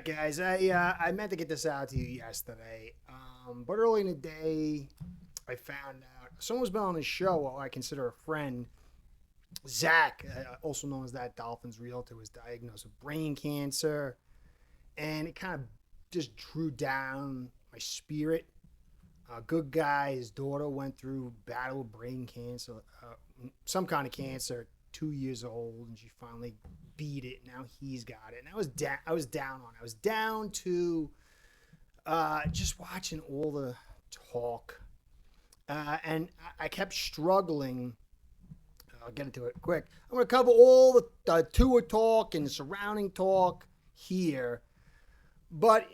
right, guys. I meant to get this out to you yesterday, but early in the day, I found out someone's been on the show. Who I consider a friend. Zach, also known as that Dolphins realtor, was diagnosed with brain cancer, and it kind of just drew down my spirit. A good guy. His daughter went through battle with brain cancer, some kind of cancer. 2 years old, and she finally beat it. Now he's got it, and I was down. I was down on it. I was down to just watching all the talk, and I kept struggling. I'll get into it quick. I'm going to cover all the Tua talk and surrounding talk here, but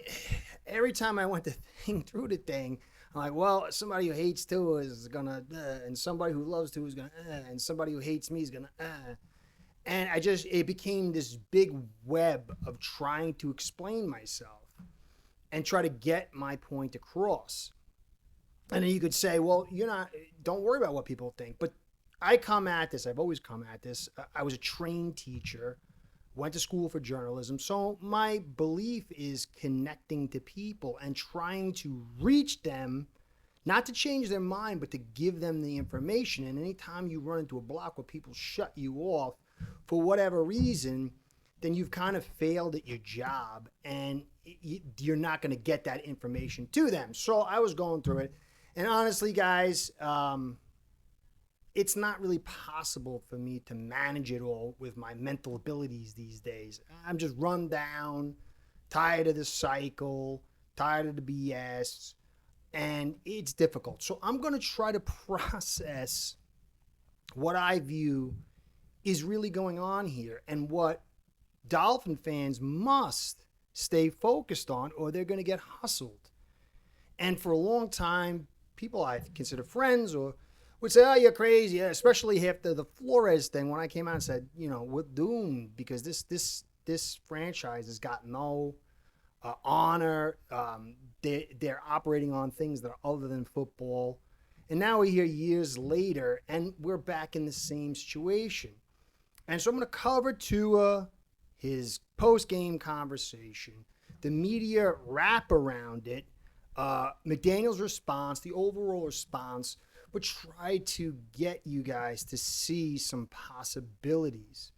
every time I went to think through the thing, I'm like, well, somebody who hates Tua is gonna, and somebody who loves Tua is gonna, and somebody who hates me is gonna, and it became this big web of trying to explain myself and try to get my point across. And then you could say, well, don't worry about what people think. But I've always come at this. I was a trained teacher, went to school for journalism. So my belief is connecting to people and trying to reach them, not to change their mind, but to give them the information. And anytime you run into a block where people shut you off for whatever reason, then you've kind of failed at your job and you're not going to get that information to them. So I was going through it. And honestly, guys, it's not really possible for me to manage it all with my mental abilities these days. I'm just run down, tired of the cycle, tired of the BS, and it's difficult. So I'm going to try to process what I view is really going on here and what Dolphin fans must stay focused on or they're going to get hustled. And for a long time, people I consider friends or would say, oh, you're crazy, especially after the Flores thing when I came out and said, we're doomed because this franchise has got no honor. They're operating on things that are other than football. And now we're here years later, and we're back in the same situation. And so I'm going to cover Tua, his post-game conversation, the media wrap around it, McDaniel's response, the overall response, but try to get you guys to see some possibilities.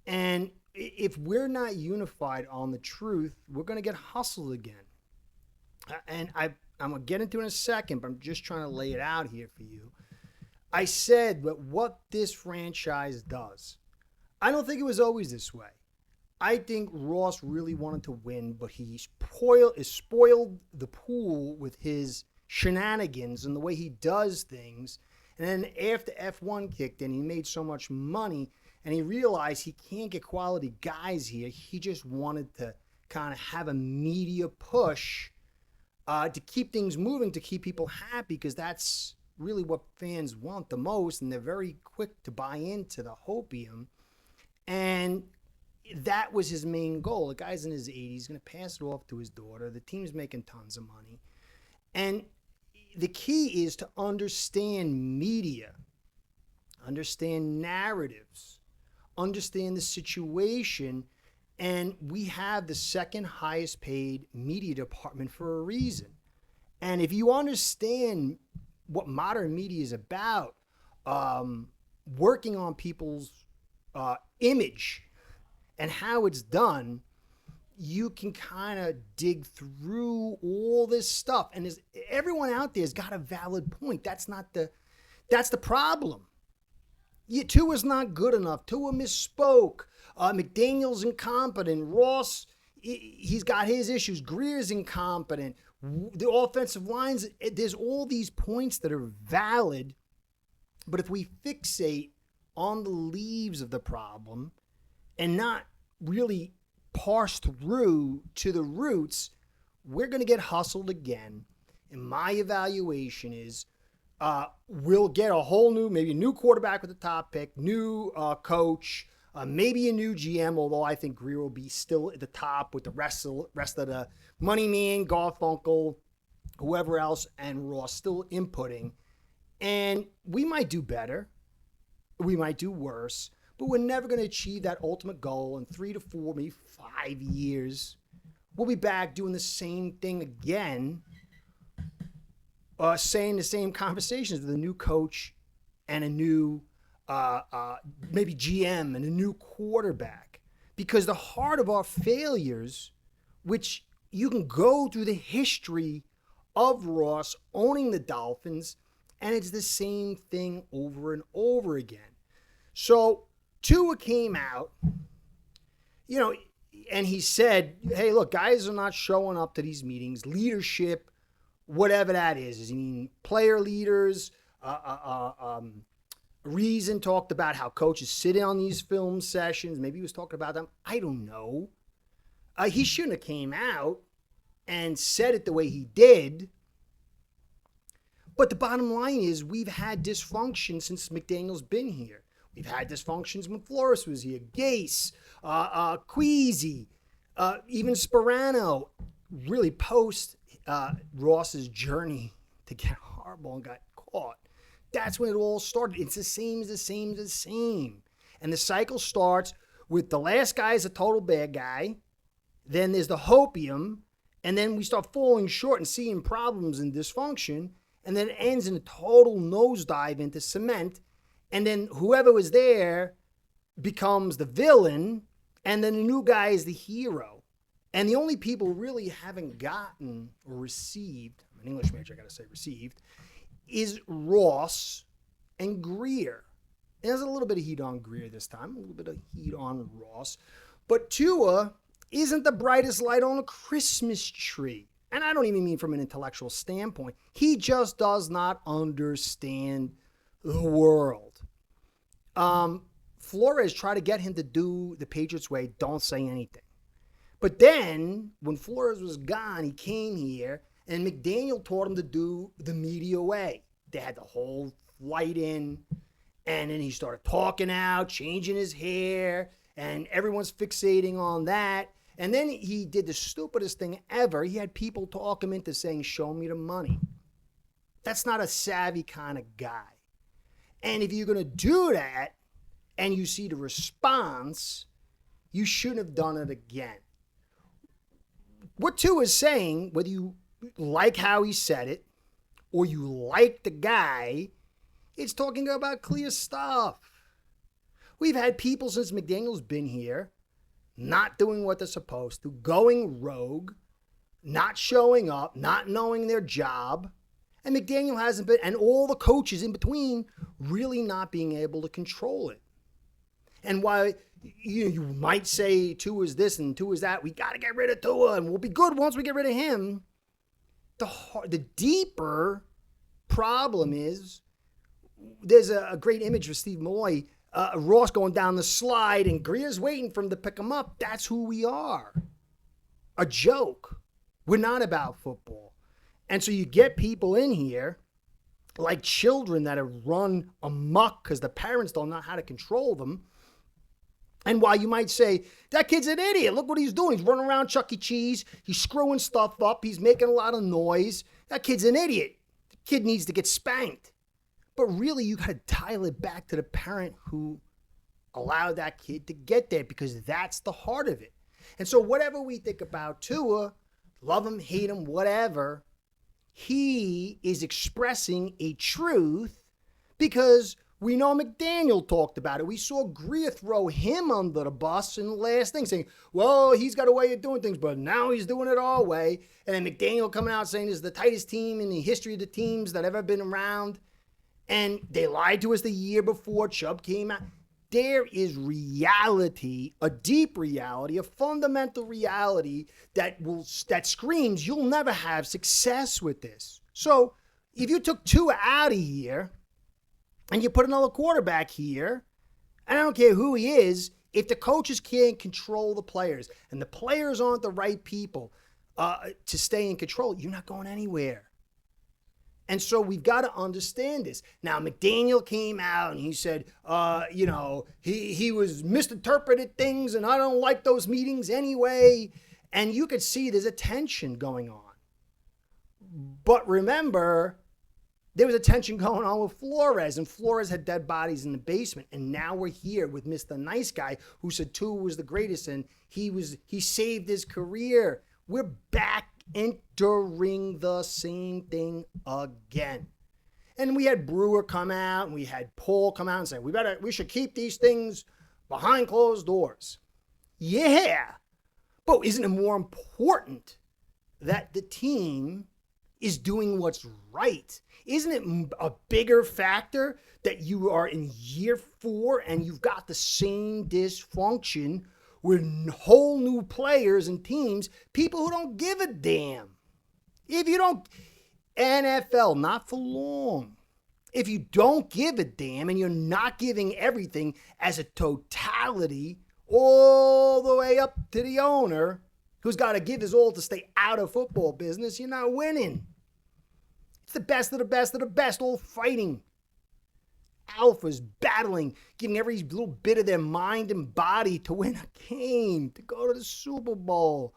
And if we're not unified on the truth, we're going to get hustled again. And I'm going to get into it in a second, but I'm just trying to lay it out here for you. I said that what this franchise does, I don't think it was always this way. I think Ross really wanted to win, but he spoiled the pool with his shenanigans and the way he does things. And then after F1 kicked in, he made so much money and he realized he can't get quality guys here. He just wanted to kind of have a media push to keep things moving, to keep people happy, because that's really what fans want the most, and they're very quick to buy into the hopium. And that was his main goal. The guy's in his 80s, he's going to pass it off to his daughter. The team's making tons of money. And the key is to understand media, understand narratives, understand the situation. And we have the second highest paid media department for a reason. And if you understand what modern media is about, working on people's image and how it's done, you can kind of dig through all this stuff. And everyone out there has got a valid point. That's the problem. Tua's not good enough. Tua misspoke. McDaniel's incompetent. Ross, he's got his issues. Greer's incompetent. The offensive lines, there's all these points that are valid. But if we fixate on the leaves of the problem and not really parse through to the roots, we're going to get hustled again. And my evaluation is we'll get a whole maybe a new quarterback with the top pick, new coach, maybe a new GM, although I think Greer will be still at the top with the rest of the money man, Garfunkel, whoever else, and Ross still inputting. And we might do better. We might do worse. But we're never going to achieve that ultimate goal in 3 to 4, maybe 5 years we'll be back doing the same thing again, saying the same conversations with a new coach and a new maybe GM and a new quarterback. Because the heart of our failures, which you can go through the history of Ross owning the Dolphins, and it's the same thing over and over again. So Tua came out, and he said, hey, look, guys are not showing up to these meetings. Leadership, whatever that is. Does he mean player leaders? Reason talked about how coaches sit in on these film sessions. Maybe he was talking about them. I don't know. He shouldn't have came out and said it the way he did. But the bottom line is we've had dysfunction since McDaniel's been here. We've had dysfunctions when Flores was here. Gase, Queasy, even Sperano, really post Ross's journey to get Harbaugh and got caught. That's when it all started. It's the same. And the cycle starts with the last guy is a total bad guy. Then there's the hopium. And then we start falling short and seeing problems and dysfunction. And then it ends in a total nosedive into cement. And then whoever was there becomes the villain. And then the new guy is the hero. And the only people really haven't gotten or received, I'm an English major, I got to say received, is Ross and Greer. And there's a little bit of heat on Greer this time, a little bit of heat on Ross. But Tua isn't the brightest light on a Christmas tree. And I don't even mean from an intellectual standpoint. He just does not understand the world. Flores tried to get him to do the Patriots way, don't say anything. But then, when Flores was gone, he came here, and McDaniel taught him to do the media way. They had the whole flight in, and then he started talking out, changing his hair, and everyone's fixating on that. And then he did the stupidest thing ever. He had people talk him into saying, show me the money. That's not a savvy kind of guy. And if you're going to do that, and you see the response, you shouldn't have done it again. What Tua is saying, whether you like how he said it, or you like the guy, it's talking about clear stuff. We've had people since McDaniel's been here not doing what they're supposed to, going rogue, not showing up, not knowing their job, and McDaniel hasn't been, and all the coaches in between really not being able to control it. And while you might say Tua is this and Tua is that, we got to get rid of Tua and we'll be good once we get rid of him. The deeper problem is, there's a great image for Steve Malloy, Ross going down the slide and Greer's waiting for him to pick him up. That's who we are. A joke. We're not about football. And so you get people in here like children that have run amok because the parents don't know how to control them. And while you might say, that kid's an idiot, look what he's doing. He's running around Chuck E. Cheese. He's screwing stuff up. He's making a lot of noise. That kid's an idiot. The kid needs to get spanked. But really, you got to dial it back to the parent who allowed that kid to get there, because that's the heart of it. And so whatever we think about Tua, love him, hate him, whatever, he is expressing a truth because we know McDaniel talked about it. We saw Greer throw him under the bus in the last thing, saying, well, he's got a way of doing things, but now he's doing it our way. And then McDaniel coming out saying this is the tightest team in the history of the teams that ever been around. And they lied to us the year before Chubb came out. There is reality, a deep reality, a fundamental reality that screams you'll never have success with this. So if you took Tua out of here, and you put another quarterback here, and I don't care who he is, if the coaches can't control the players and the players aren't the right people to stay in control, you're not going anywhere. And so we've got to understand this. Now, McDaniel came out and he said, he was misinterpreted things and I don't like those meetings anyway. And you could see there's a tension going on. But remember, there was a tension going on with Flores, and Flores had dead bodies in the basement. And now we're here with Mr. Nice Guy who said Tua was the greatest and he saved his career. We're back entering the same thing again. And we had Brewer come out and we had Paul come out and say, we should keep these things behind closed doors. Yeah. But isn't it more important that the team is doing what's right? Isn't it a bigger factor that you are in year 4 and you've got the same dysfunction with whole new players and teams, people who don't give a damn? If you don't, NFL, not for long. If you don't give a damn and you're not giving everything as a totality all the way up to the owner who's got to give his all to stay out of football business, you're not winning. It's the best of the best of the best, all fighting. Alphas battling, giving every little bit of their mind and body to win a game, to go to the Super Bowl.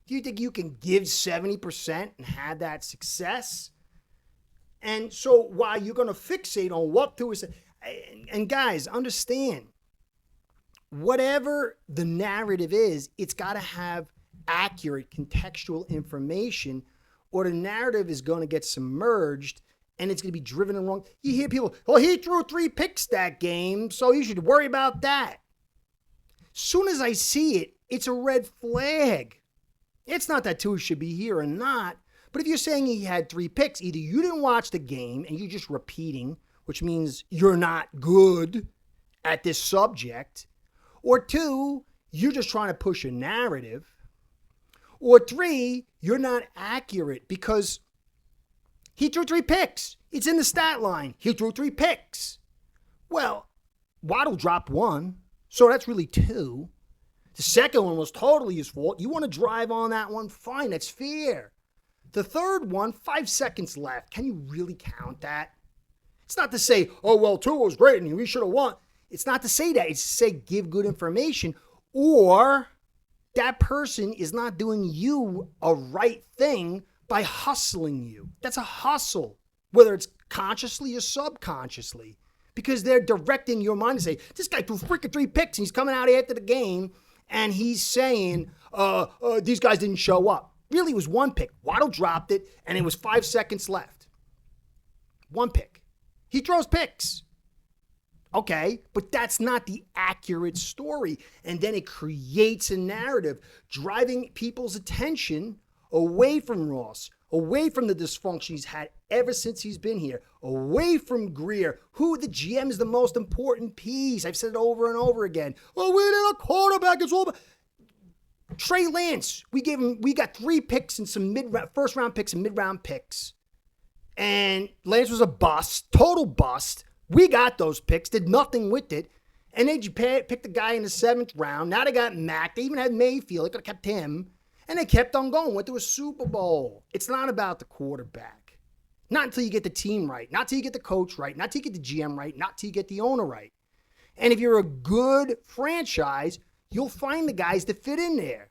Do you think you can give 70% and have that success? And so while you're going to fixate on what to say, and guys, understand, whatever the narrative is, it's got to have accurate contextual information, or the narrative is going to get submerged and it's going to be driven in wrong. You hear people, well, he threw 3 picks that game, so you should worry about that. Soon as I see it, it's a red flag. It's not that Tua should be here or not, but if you're saying he had 3 picks, either you didn't watch the game and you're just repeating, which means you're not good at this subject, or 2, you're just trying to push a narrative, or 3, you're not accurate because he threw 3 picks. It's in the stat line. He threw 3 picks. Well, Waddle dropped 1, so that's really 2. The second one was totally his fault. You want to drive on that one? Fine, that's fair. The third one, 5 seconds left. Can you really count that? It's not to say, oh, well, Tua was great and we should have won. It's not to say that. It's to say give good information, or that person is not doing you a right thing by hustling you. That's a hustle, whether it's consciously or subconsciously, because they're directing your mind to say, this guy threw freaking 3 picks and he's coming out after the game and he's saying, these guys didn't show up. Really, it was 1 pick. Waddle dropped it and it was 5 seconds left. 1 pick. He throws picks. Okay, but that's not the accurate story. And then it creates a narrative, driving people's attention away from Ross, away from the dysfunction he's had ever since he's been here, away from Greer, who the GM is the most important piece. I've said it over and over again. Oh, we need a quarterback. It's all about Trey Lance. We got 3 picks and some first round picks and mid-round picks. And Lance was a bust, total bust. We got those picks, did nothing with it. And they picked a guy in the 7th round. Now they got Mac. They even had Mayfield. They could have kept him. And they kept on going, went to a Super Bowl. It's not about the quarterback. Not until you get the team right. Not until you get the coach right. Not until you get the GM right. Not until you get the owner right. And if you're a good franchise, you'll find the guys that fit in there.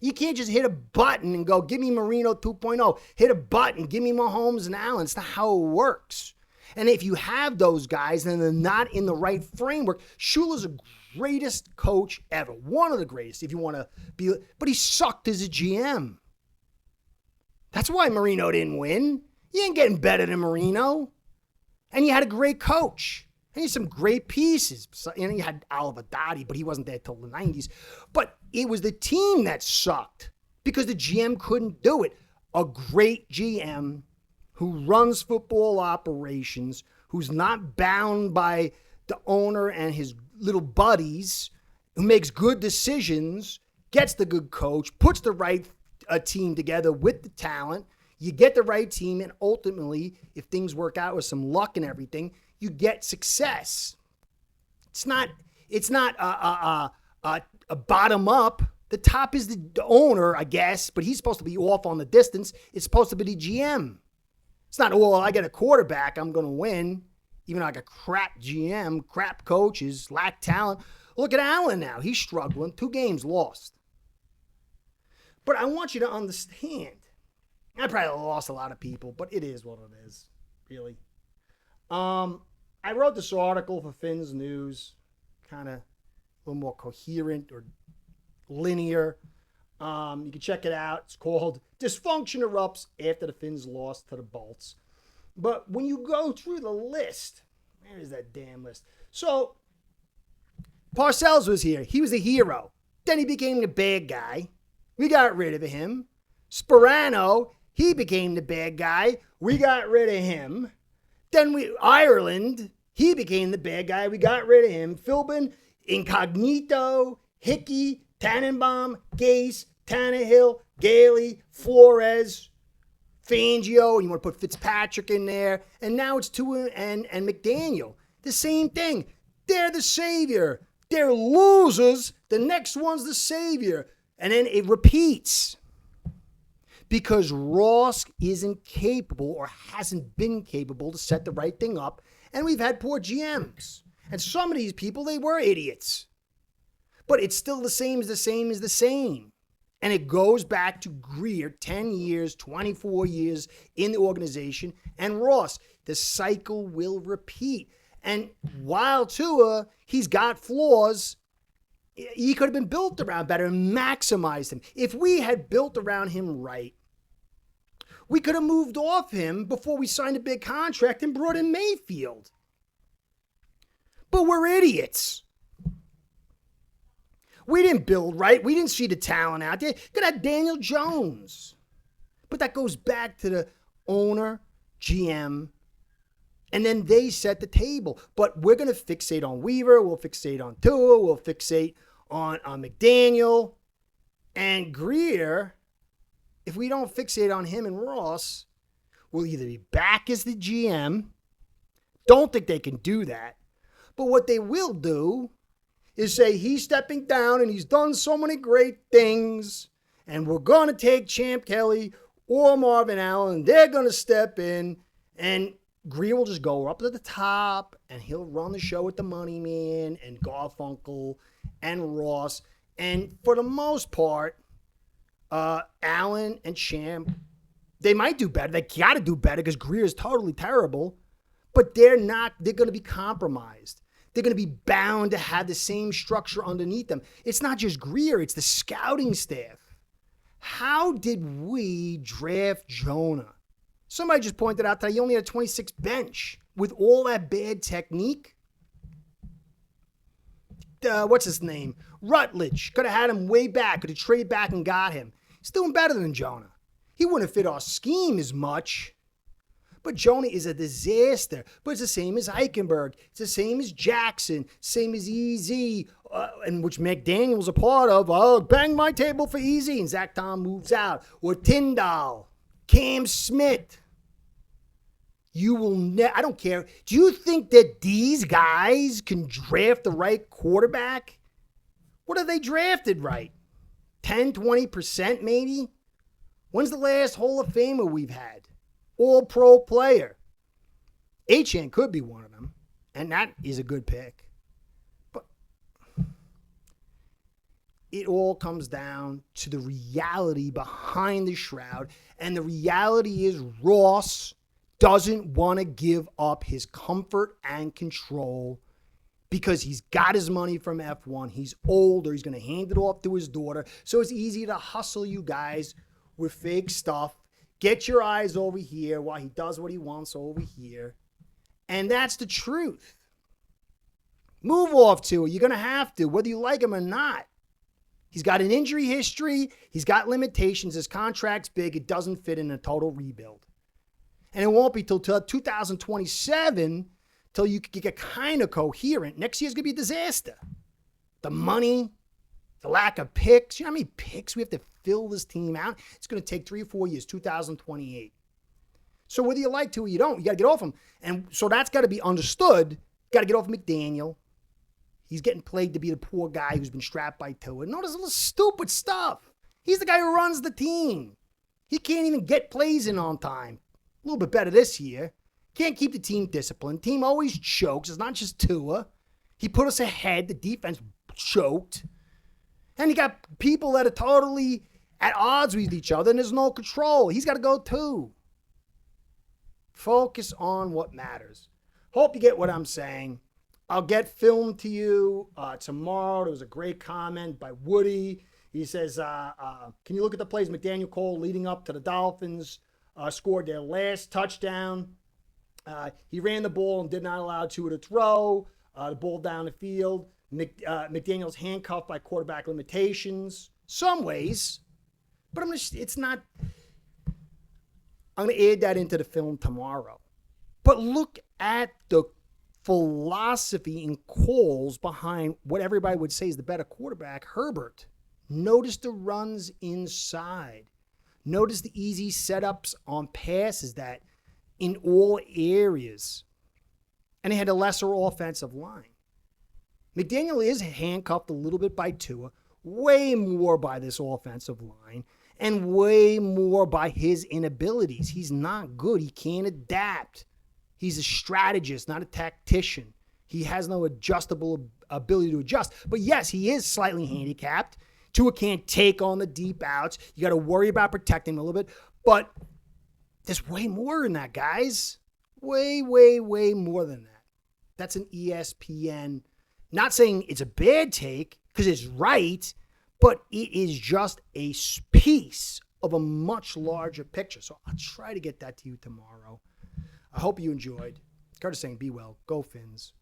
You can't just hit a button and go, give me Marino 2.0. Hit a button, give me Mahomes and Allen. It's not how it works. And if you have those guys and they're not in the right framework, Shula's the greatest coach ever. One of the greatest, if you want to be. But he sucked as a GM. That's why Marino didn't win. You ain't getting better than Marino. And you had a great coach. And you had some great pieces. And you had Al-Vadadi, but he wasn't there till the 90s. But it was the team that sucked because the GM couldn't do it. A great GM who runs football operations, who's not bound by the owner and his little buddies, who makes good decisions, gets the good coach, puts the right team together with the talent. You get the right team, and ultimately, if things work out with some luck and everything, you get success. It's not a bottom up. The top is the owner, I guess, but he's supposed to be off on the distance. It's supposed to be the GM. It's not, well, I get a quarterback, I'm going to win. Even though I got crap GM, crap coaches, lack talent. Look at Allen now. He's struggling. 2 games lost. But I want you to understand. I probably lost a lot of people, but it is what it is, really. I wrote this article for Finn's News, kind of a little more coherent or linear. You can check it out. It's called Dysfunction Erupts after the Finns lost to the Bolts. But when you go through the list, where is that damn list? So, Parcells was here. He was a hero. Then he became the bad guy. We got rid of him. Sperano, he became the bad guy. We got rid of him. Then Ireland, he became the bad guy. We got rid of him. Philbin, Incognito, Hickey, Tannenbaum, Gase, Tannehill, Gailey, Flores, Fangio, and you want to put Fitzpatrick in there. And now it's Tua and McDaniel. The same thing. They're the savior. They're losers. The next one's the savior. And then it repeats. Because Ross isn't capable or hasn't been capable to set the right thing up. And we've had poor GMs. And some of these people, they were idiots. But it's still the same as the same as the same. And it goes back to Greer, 10 years, 24 years in the organization. And Ross, the cycle will repeat. And while Tua, he's got flaws, he could have been built around better and maximized him. If we had built around him right, we could have moved off him before we signed a big contract and brought in Mayfield. But we're idiots. We didn't build right. We didn't see the talent out there. Could have Daniel Jones. But that goes back to the owner, GM, and then they set the table. But we're going to fixate on Weaver. We'll fixate on Tua. We'll fixate on McDaniel. And Greer, if we don't fixate on him and Ross, we'll either be back as the GM. Don't think they can do that. But what they will do is say he's stepping down and he's done so many great things. And we're going to take Champ Kelly or Marvin Allen. They're going to step in. And Greer will just go up to the top and he'll run the show with the money man and Garfunkel and Ross. And for the most part, Allen and Champ, they might do better. They got to do better because Greer is totally terrible. But they're going to be compromised. They're going to be bound to have the same structure underneath them. It's not just Greer, it's the scouting staff. How did we draft Jonah? Somebody just pointed out that he only had a 26 bench with all that bad technique. What's his name? Rutledge. Could have had him way back. Could have traded back and got him. He's doing better than Jonah. He wouldn't have fit our scheme as much. But Jonah is a disaster. But it's the same as Eichenberg. It's the same as Jackson. Same as EZ, and which McDaniel's a part of. Oh, bang my table for EZ. And Zach Tom moves out. Or Tyndall. Cam Smith. You will I don't care. Do you think that these guys can draft the right quarterback? What have they drafted right? 10, 20% maybe? When's the last Hall of Famer we've had? All-pro player. Achane could be one of them, and that is a good pick. But it all comes down to the reality behind the shroud, and the reality is Ross doesn't want to give up his comfort and control because he's got his money from F1. He's older. He's going to hand it off to his daughter. So it's easy to hustle you guys with fake stuff. Get your eyes over here while he does what he wants over here. And that's the truth. Move off to it. You're going to have to, whether you like him or not. He's got an injury history. He's got limitations. His contract's big. It doesn't fit in a total rebuild. And it won't be till 2027 till you get kind of coherent. Next year's going to be a disaster. The money, the lack of picks. You know how many picks we have to fill this team out? It's going to take 3 or 4 years, 2028. So whether you like to or you don't, you got to get off him. And so that's got to be understood. Got to get off McDaniel. He's getting played to be the poor guy who's been strapped by Tua. No, this little stupid stuff. He's the guy who runs the team. He can't even get plays in on time. A little bit better this year. Can't keep the team disciplined. Team always chokes. It's not just Tua. He put us ahead. The defense choked. And you got people that are totally at odds with each other, and there's no control. He's got to go too. Focus on what matters. Hope you get what I'm saying. I'll get film to you tomorrow. There was a great comment by Woody. He says, can you look at the plays McDaniel called leading up to the Dolphins scored their last touchdown? He ran the ball and did not allow Tua to throw the ball down the field. McDaniel's handcuffed by quarterback limitations. Some ways, but it's not. I'm going to add that into the film tomorrow. But look at the philosophy and calls behind what everybody would say is the better quarterback, Herbert. Notice the runs inside. Notice the easy setups on passes that in all areas. And they had a lesser offensive line. McDaniel is handcuffed a little bit by Tua, way more by this offensive line, and way more by his inabilities. He's not good. He can't adapt. He's a strategist, not a tactician. He has no adjustable ability to adjust. But yes, he is slightly handicapped. Tua can't take on the deep outs. You got to worry about protecting him a little bit. But there's way more than that, guys. Way, way, way more than that. That's an ESPN. Not saying it's a bad take, because it's right, but it is just a piece of a much larger picture. So I'll try to get that to you tomorrow. I hope you enjoyed. Curtis saying, be well. Go Fins.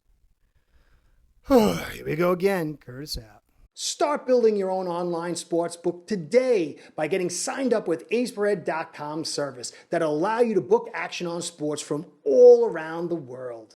Here we go again. Curtis out. Start building your own online sportsbook today by getting signed up with aceperhead.com service that'll allow you to book action on sports from all around the world.